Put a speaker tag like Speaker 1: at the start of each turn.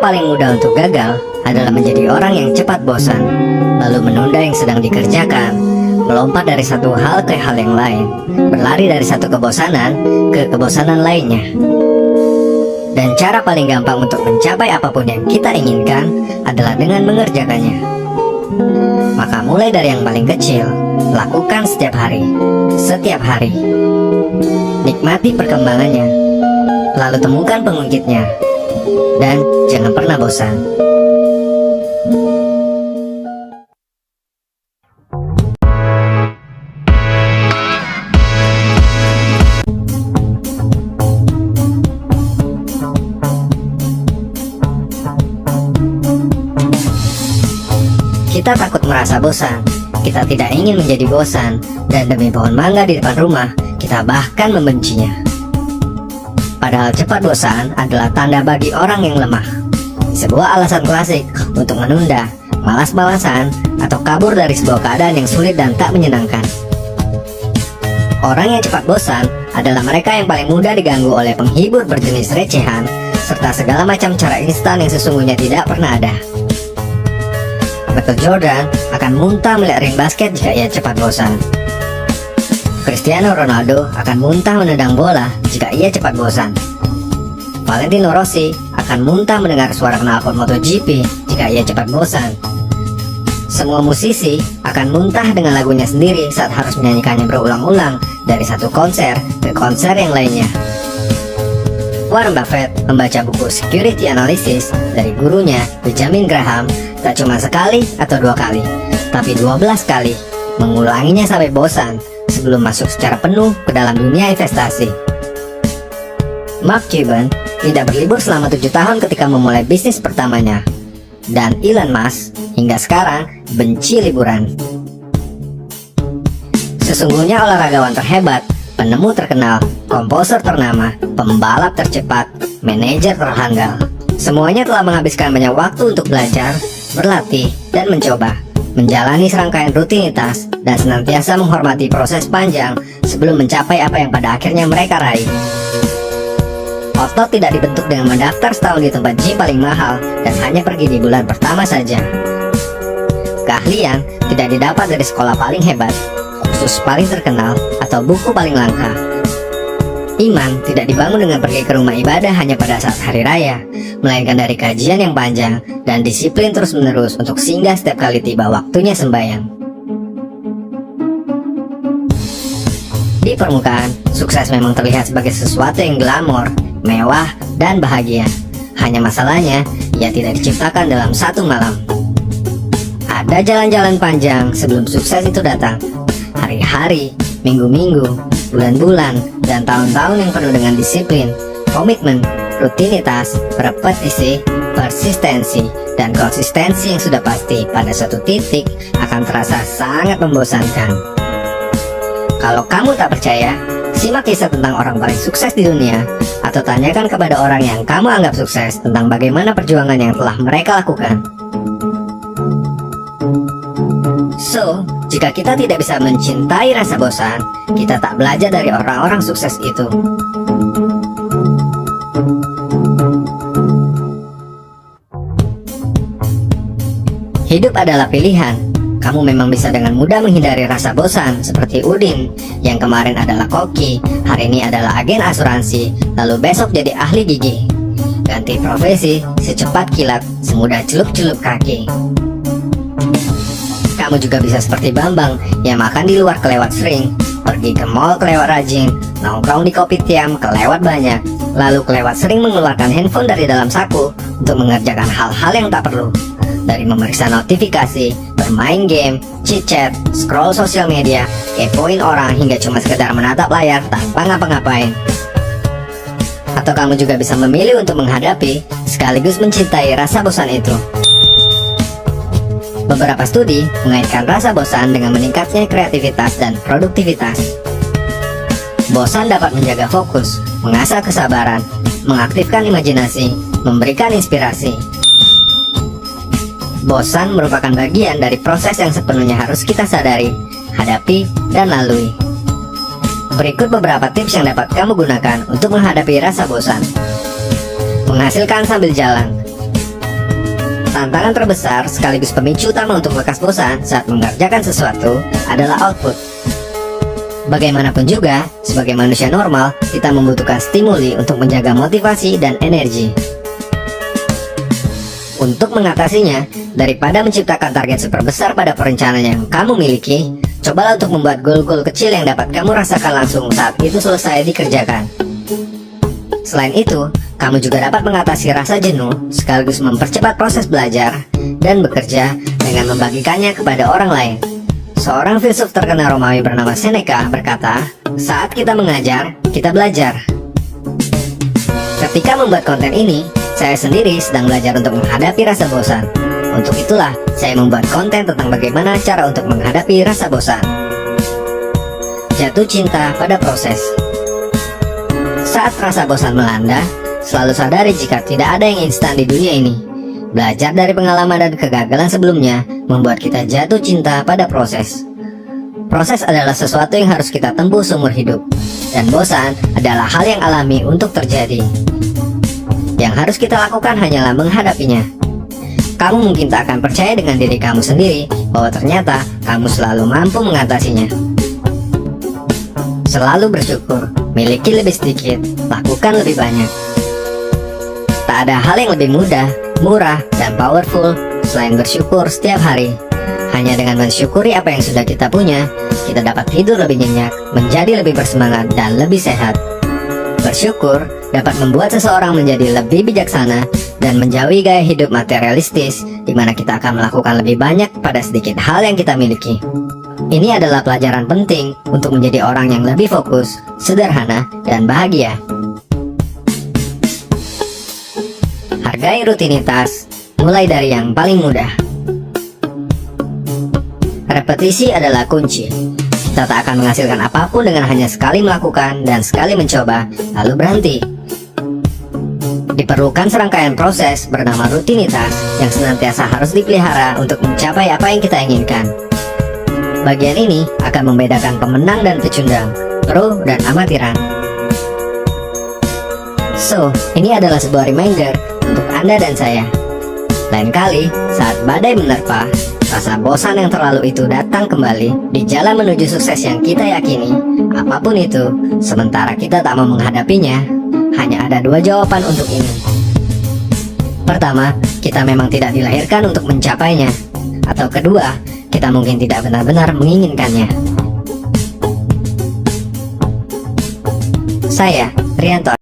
Speaker 1: paling mudah untuk gagal adalah menjadi orang yang cepat bosan, lalu menunda yang sedang dikerjakan, melompat dari satu hal ke hal yang lain, berlari dari satu kebosanan ke kebosanan lainnya. Dan cara paling gampang untuk mencapai apapun yang kita inginkan adalah dengan mengerjakannya. Maka mulai dari yang paling kecil, lakukan setiap hari, setiap hari. Nikmati perkembangannya, lalu temukan pengungkitnya, dan jangan pernah bosan. Kita takut merasa bosan, kita tidak ingin menjadi bosan, dan demi pohon mangga di depan rumah, kita bahkan membencinya. Padahal cepat bosan adalah tanda bagi orang yang lemah, sebuah alasan klasik untuk menunda, malas-malasan, atau kabur dari sebuah keadaan yang sulit dan tak menyenangkan. Orang yang cepat bosan adalah mereka yang paling mudah diganggu oleh penghibur berjenis recehan, serta segala macam cara instan yang sesungguhnya tidak pernah ada. Michael Jordan akan muntah melihat ring basket jika ia cepat bosan. Cristiano Ronaldo akan muntah menendang bola jika ia cepat bosan. Valentino Rossi akan muntah mendengar suara knalpot MotoGP jika ia cepat bosan. Semua musisi akan muntah dengan lagunya sendiri saat harus menyanyikannya berulang-ulang dari satu konser ke konser yang lainnya. Warren Buffett membaca buku Security Analysis dari gurunya Benjamin Graham tak cuma sekali atau 2 kali, tapi 12 kali, mengulanginya sampai bosan sebelum masuk secara penuh ke dalam dunia investasi. Mark Cuban tidak berlibur selama 7 tahun ketika memulai bisnis pertamanya, dan Elon Musk hingga sekarang benci liburan. Sesungguhnya olahragawan terhebat, penemu terkenal, komposer ternama, pembalap tercepat, manajer terhandal, semuanya telah menghabiskan banyak waktu untuk belajar, berlatih, dan mencoba, menjalani serangkaian rutinitas, dan senantiasa menghormati proses panjang sebelum mencapai apa yang pada akhirnya mereka raih. Otot tidak dibentuk dengan mendaftar setahun di tempat gym paling mahal dan hanya pergi di bulan pertama saja. Keahlian tidak didapat dari sekolah paling hebat, kursus paling terkenal, atau buku paling langka. Iman tidak dibangun dengan pergi ke rumah ibadah hanya pada saat hari raya, melainkan dari kajian yang panjang dan disiplin terus-menerus untuk singgah setiap kali tiba waktunya sembahyang. Di permukaan, sukses memang terlihat sebagai sesuatu yang glamor, mewah, dan bahagia. Hanya masalahnya, ia tidak diciptakan dalam satu malam. Ada jalan-jalan panjang sebelum sukses itu datang. Hari-hari, minggu-minggu, bulan-bulan, dan tahun-tahun yang penuh dengan disiplin, komitmen, rutinitas, repetisi, persistensi, dan konsistensi yang sudah pasti pada suatu titik akan terasa sangat membosankan. Kalau kamu tak percaya, simak kisah tentang orang paling sukses di dunia, atau tanyakan kepada orang yang kamu anggap sukses tentang bagaimana perjuangan yang telah mereka lakukan. So, jika kita tidak bisa mencintai rasa bosan, kita tak belajar dari orang-orang sukses itu. Hidup adalah pilihan. Kamu memang bisa dengan mudah menghindari rasa bosan, seperti Udin yang kemarin adalah koki, hari ini adalah agen asuransi, lalu besok jadi ahli gigi. Ganti profesi secepat kilat, semudah celup-celup kaki. Kamu juga bisa seperti Bambang yang makan di luar kelewat sering, pergi ke mall kelewat rajin, nongkrong di kopi tiam kelewat banyak, lalu kelewat sering mengeluarkan handphone dari dalam saku untuk mengerjakan hal-hal yang tak perlu, dari memeriksa notifikasi, bermain game, chit-chat, scroll sosial media, kepoin orang, hingga cuma sekedar menatap layar tanpa ngapa-ngapain. Atau kamu juga bisa memilih untuk menghadapi sekaligus mencintai rasa bosan itu. Beberapa studi mengaitkan rasa bosan dengan meningkatnya kreativitas dan produktivitas. Bosan dapat menjaga fokus, mengasah kesabaran, mengaktifkan imajinasi, memberikan inspirasi. Bosan merupakan bagian dari proses yang sepenuhnya harus kita sadari, hadapi, dan lalui. Berikut beberapa tips yang dapat kamu gunakan untuk menghadapi rasa bosan. Menghasilkan sambil jalan. Tantangan terbesar sekaligus pemicu utama untuk lekas bosan saat mengerjakan sesuatu adalah output. Bagaimanapun juga, sebagai manusia normal, kita membutuhkan stimuli untuk menjaga motivasi dan energi. Untuk mengatasinya, daripada menciptakan target super besar pada perencanaan yang kamu miliki, cobalah untuk membuat goal-goal kecil yang dapat kamu rasakan langsung saat itu selesai dikerjakan. Selain itu, kamu juga dapat mengatasi rasa jenuh sekaligus mempercepat proses belajar dan bekerja dengan membagikannya kepada orang lain. Seorang filsuf terkenal Romawi bernama Seneca berkata, "Saat kita mengajar, kita belajar." Ketika membuat konten ini, saya sendiri sedang belajar untuk menghadapi rasa bosan. Untuk itulah, saya membuat konten tentang bagaimana cara untuk menghadapi rasa bosan. Jatuh cinta pada proses. Saat rasa bosan melanda, selalu sadari jika tidak ada yang instan di dunia ini. Belajar dari pengalaman dan kegagalan sebelumnya membuat kita jatuh cinta pada proses. Proses adalah sesuatu yang harus kita tempuh seumur hidup, dan bosan adalah hal yang alami untuk terjadi. Yang harus kita lakukan hanyalah menghadapinya. Kamu mungkin tak akan percaya dengan diri kamu sendiri bahwa ternyata kamu selalu mampu mengatasinya. Selalu bersyukur, miliki lebih sedikit, lakukan lebih banyak. Tak ada hal yang lebih mudah, murah, dan powerful selain bersyukur setiap hari. Hanya dengan mensyukuri apa yang sudah kita punya, kita dapat tidur lebih nyenyak, menjadi lebih bersemangat, dan lebih sehat. Bersyukur dapat membuat seseorang menjadi lebih bijaksana dan menjauhi gaya hidup materialistis, di mana kita akan melakukan lebih banyak pada sedikit hal yang kita miliki. Ini adalah pelajaran penting untuk menjadi orang yang lebih fokus, sederhana, dan bahagia. Hargai rutinitas, mulai dari yang paling mudah. Repetisi adalah kunci. Kita tak akan menghasilkan apapun dengan hanya sekali melakukan dan sekali mencoba, lalu berhenti. Diperlukan serangkaian proses bernama rutinitas yang senantiasa harus dipelihara untuk mencapai apa yang kita inginkan. Bagian ini akan membedakan pemenang dan pecundang, pro dan amatiran. So, ini adalah sebuah reminder untuk Anda dan saya. Lain kali, saat badai menerpa, rasa bosan yang terlalu itu datang kembali di jalan menuju sukses yang kita yakini, apapun itu, sementara kita tak mau menghadapinya, hanya ada dua jawaban untuk ini. Pertama, kita memang tidak dilahirkan untuk mencapainya. Atau kedua, kita mungkin tidak benar-benar menginginkannya. Saya, Rianto